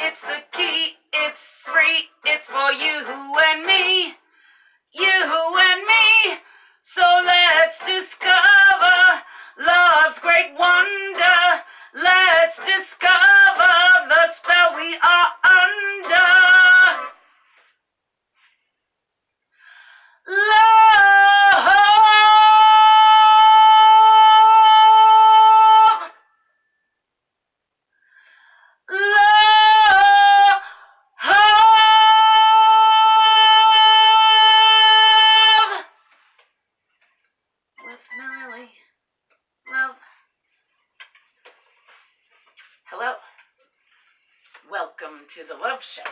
it's the key, it's free, it's for you and me, you and me. So let's discover love's great wonder. Let's discover the spell we are under. Love. Love. With Mililli. Love. Hello. Welcome to the Love Show,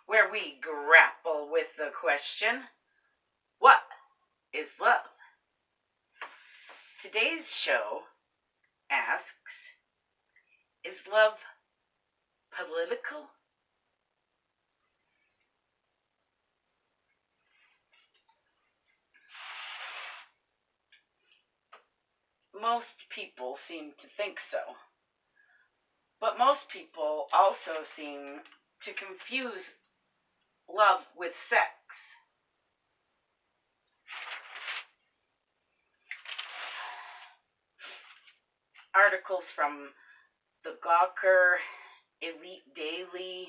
where we grapple with the question, what is love? Today's show asks, is love political? Most people seem to think so. But most people also seem to confuse love with sex. Articles from The Gawker, Elite Daily,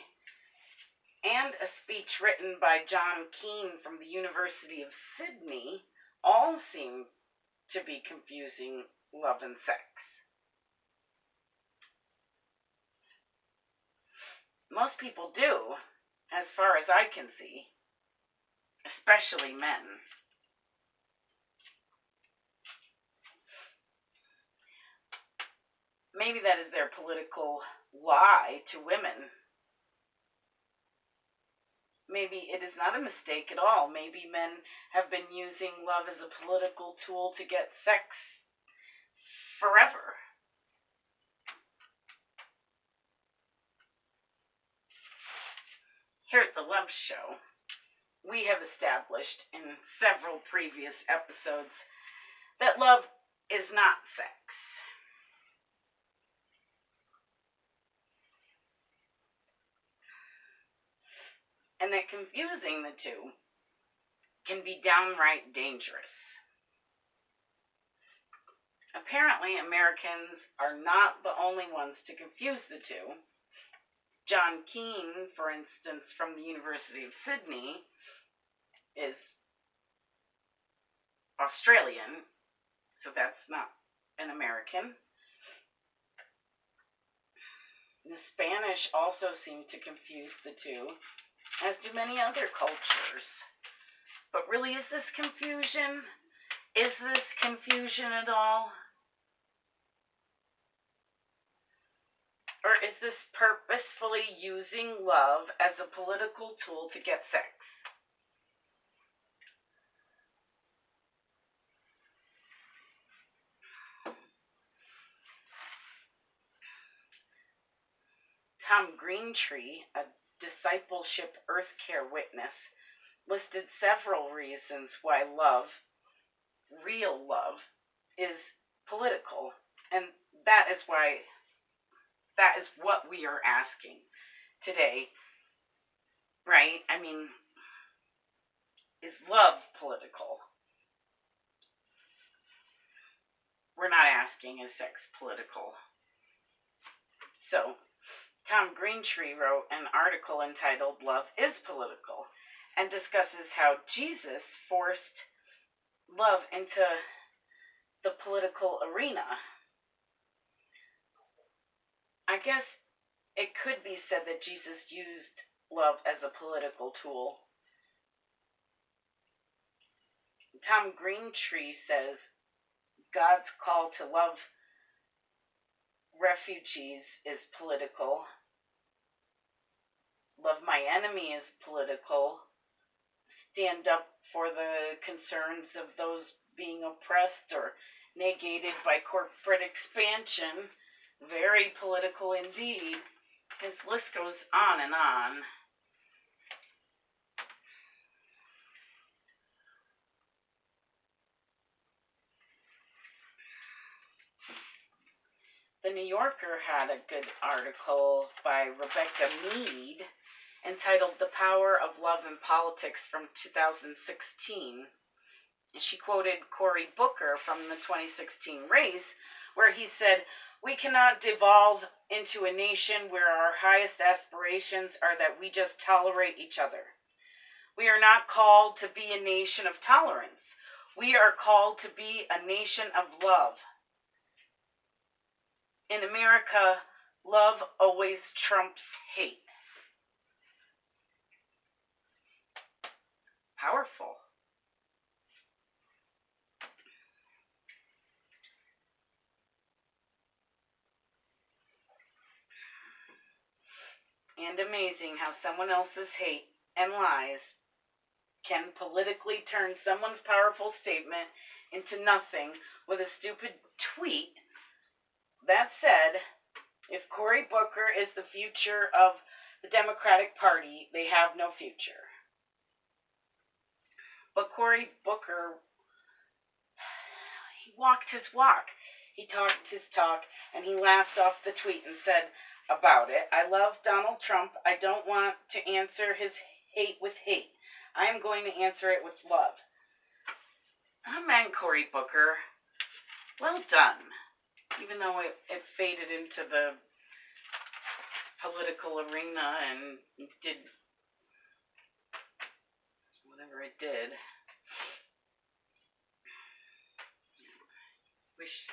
and a speech written by John Keane from the University of Sydney all seem to be confusing love and sex. Most people do, as far as I can see, especially men. Maybe that is their political lie to women. Maybe it is not a mistake at all. Maybe men have been using love as a political tool to get sex forever. Here at the Love Show, we have established in several previous episodes that love is not sex. And that confusing the two can be downright dangerous. Apparently, Americans are not the only ones to confuse the two. John Keane, for instance, from the University of Sydney, is Australian, so that's not an American. The Spanish also seem to confuse the two, as do many other cultures. But really, is this confusion? Is this confusion at all? Or is this purposefully using love as a political tool to get sex? Tom Greentree, a discipleship earth care witness, listed several reasons why love, real love, is political. And that is what we are asking today, right? I mean, is love political? We're not asking, is sex political? So, Tom Greentree wrote an article entitled Love is Political, and discusses how Jesus forced love into the political arena. I guess it could be said that Jesus used love as a political tool. Tom Greentree says God's call to love refugees is political. Love my enemy is political. Stand up for the concerns of those being oppressed or negated by corporate expansion. Very political indeed. His list goes on and on. The New Yorker had a good article by Rebecca Mead entitled The Power of Love in Politics from 2016. And she quoted Cory Booker from the 2016 race, where he said, "We cannot devolve into a nation where our highest aspirations are that we just tolerate each other. We are not called to be a nation of tolerance. We are called to be a nation of love. In America, love always trumps hate." Powerful. And amazing how someone else's hate and lies can politically turn someone's powerful statement into nothing with a stupid tweet. That said, if Cory Booker is the future of the Democratic Party, they have no future. But Cory Booker, he walked his walk. He talked his talk, and he laughed off the tweet and said about it, "I love Donald Trump. I don't want to answer his hate with hate. I am going to answer it with love." Oh man, Cory Booker, well done. Even though it faded into the political arena and did whatever it did. Wish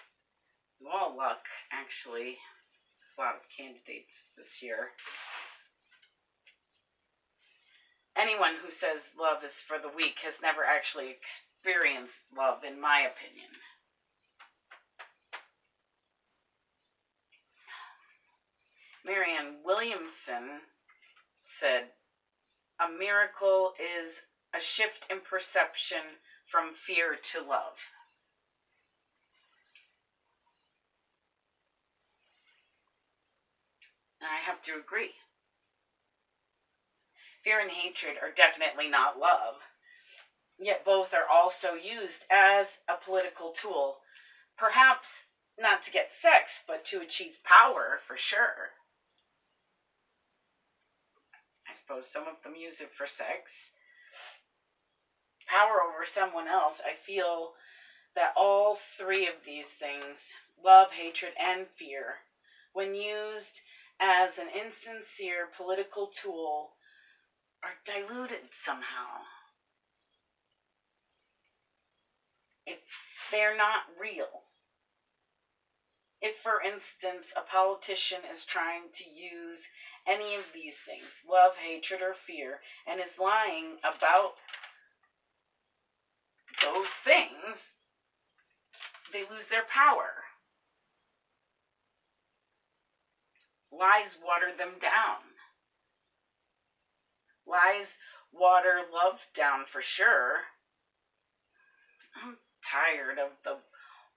you all luck, actually. There's a lot of candidates this year. Anyone who says love is for the weak has never actually experienced love, in my opinion. Marianne Williamson said, "A miracle is a shift in perception from fear to love." And I have to agree. Fear and hatred are definitely not love, yet both are also used as a political tool, perhaps not to get sex, but to achieve power, for sure. I suppose some of them use it for sex. Power over someone else, I feel that all three of these things, love, hatred, and fear, when used as an insincere political tool, are diluted somehow. If they are not real. If, for instance, a politician is trying to use any of these things, love, hatred, or fear, and is lying about those things, they lose their power. Lies water them down. Lies water love down, for sure. I'm tired of the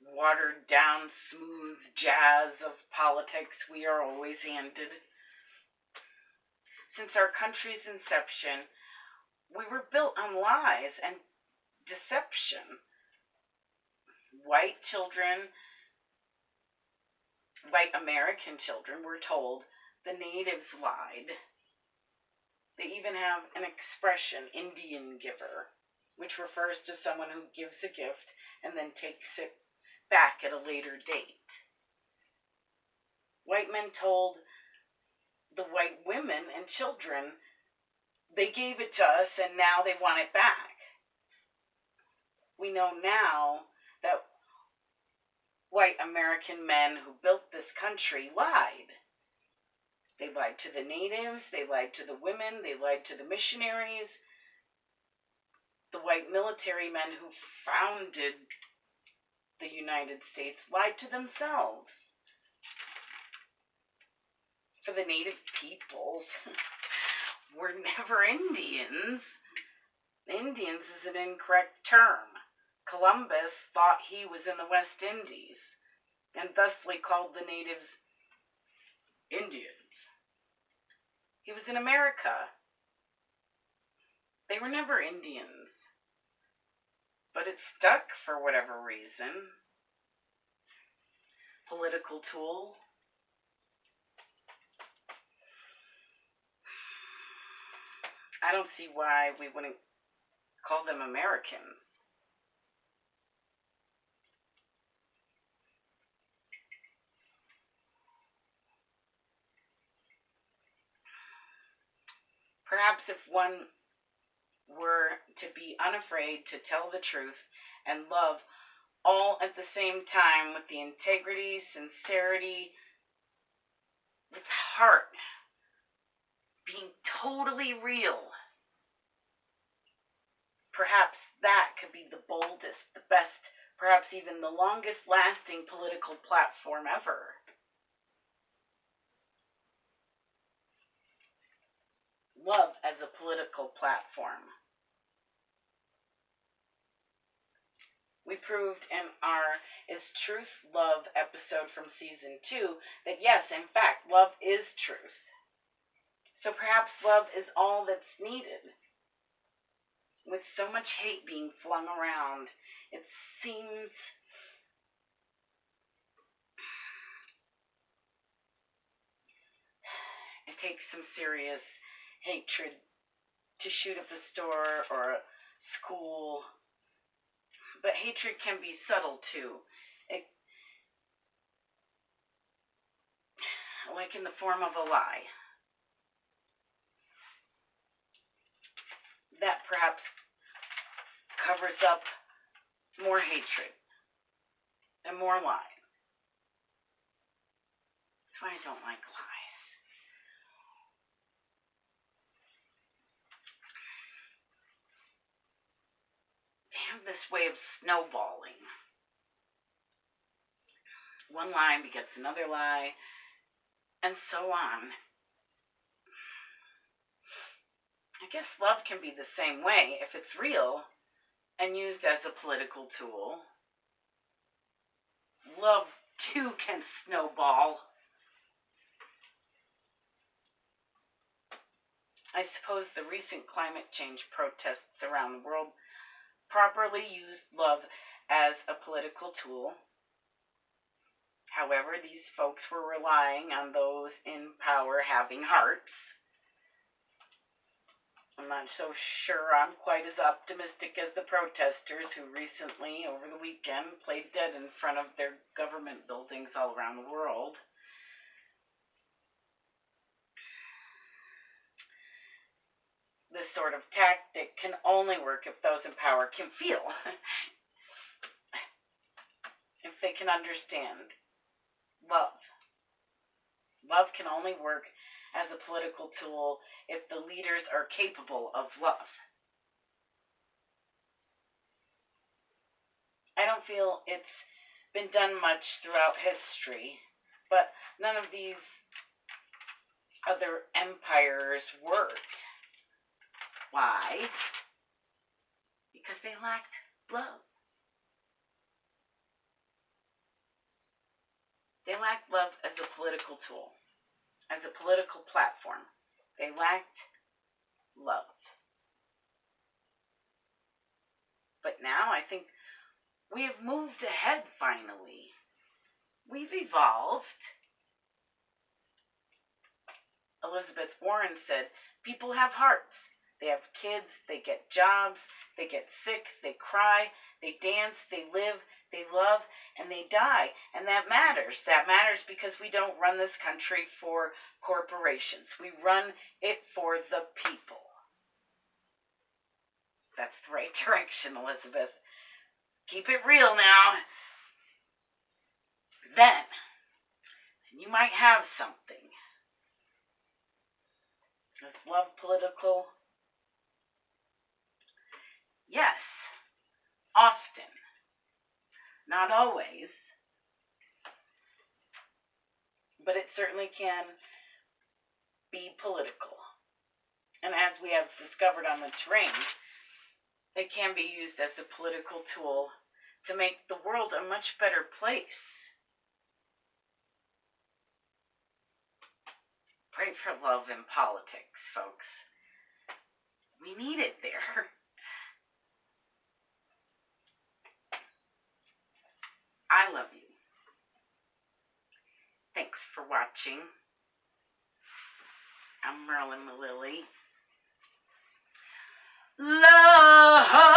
watered down, smooth jazz of politics we are always handed. Since our country's inception, we were built on lies and deception. White American children were told the natives lied. They even have an expression, Indian giver, which refers to someone who gives a gift and then takes it back at a later date. White men told the white women and children they gave it to us and now they want it back. We know now that white American men who built this country lied. They lied to the natives, they lied to the women, they lied to the missionaries. The white military men who founded the United States lied to themselves. For the native peoples, were never Indians. Indians is an incorrect term. Columbus thought he was in the West Indies, and thusly called the natives Indians. He was in America. They were never Indians. But it stuck for whatever reason. Political tool, I don't see why we wouldn't call them Americans. Perhaps if one were to be unafraid to tell the truth and love all at the same time with the integrity, sincerity, with heart, being totally real, perhaps that could be the boldest, the best, perhaps even the longest lasting political platform ever. Love as a political platform. We proved in our Is Truth Love episode from season 2 that yes, in fact, love is truth. So perhaps love is all that's needed. With so much hate being flung around, it seems it takes some serious hatred to shoot up a store or a school. But hatred can be subtle too. Like in the form of a lie. That perhaps covers up more hatred and more lies. That's why I don't like lies. They have this way of snowballing. One lie begets another lie, and so on. I guess love can be the same way if it's real and used as a political tool. Love, too, can snowball. I suppose the recent climate change protests around the world properly used love as a political tool. However, these folks were relying on those in power having hearts. I'm not so sure I'm quite as optimistic as the protesters who recently, over the weekend, played dead in front of their government buildings all around the world. This sort of tactic can only work if those in power can feel. If they can understand love. Love can only work as a political tool if the leaders are capable of love. I don't feel it's been done much throughout history, but none of these other empires worked. Why? Because they lacked love. They lacked love as a political tool, as a political platform. They lacked love. But now I think we have moved ahead finally. We've evolved. Elizabeth Warren said, people have hearts. They have kids, they get jobs, they get sick, they cry, they dance, they live, they love, and they die. And that matters. That matters because we don't run this country for corporations. We run it for the people. That's the right direction, Elizabeth. Keep it real now. Then you might have something. Is love political? Yes, often. Not always. But it certainly can be political. And as we have discovered on the terrain, it can be used as a political tool to make the world a much better place. Pray for love in politics, folks. We need it there. I love you. Thanks for watching. I'm Merlin Mililli. Love.